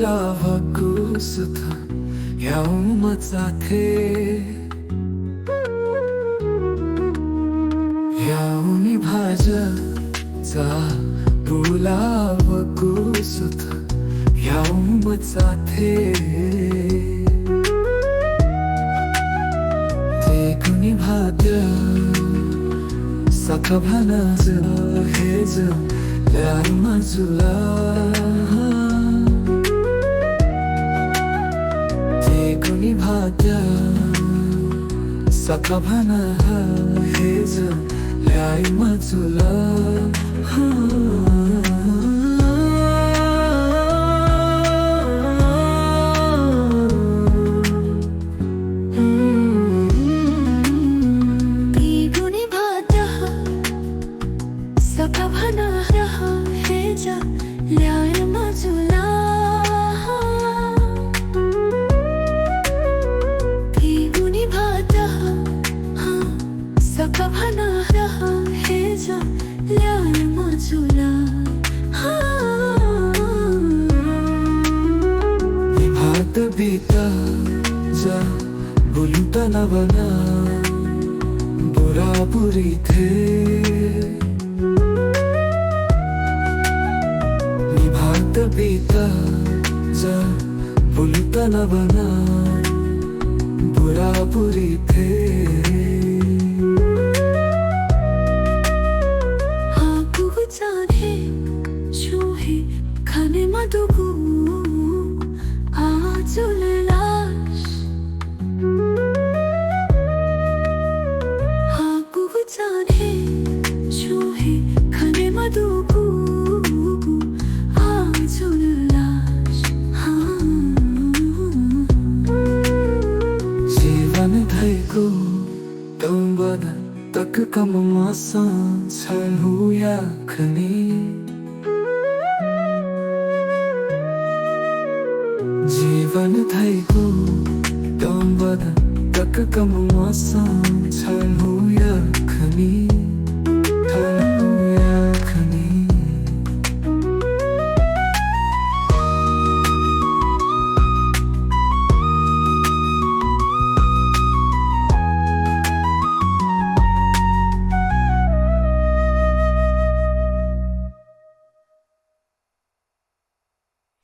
बोलावं सुद्धा ह्या उमजाथे ह्या उनी भाज्याचा बोलावं सुद्धा ह्या उमजाथे ते कुणी भाग्य सखा भानाच हेज ल्यार माजुला कुणी भाग्य सखा भाना हेज ल्याय माजुला सखा भाना हेज ल्याय माजुला सखा भाना हेज ल्याय माजुला भात बीता जा बोलूता ना बना बुरा बुरी थे भात बीता जा बोलूता ना बना बुरा बुरी थे जाने जो है खाने मधुगु आजुले लाश आपको जाने जो है खाने मधुगु आजुले लाश जीवन धैको तुम बदा तक कम मासा छलहु या खनी जीवन धैको तुम बदा तक कम मासा छलहु या खनी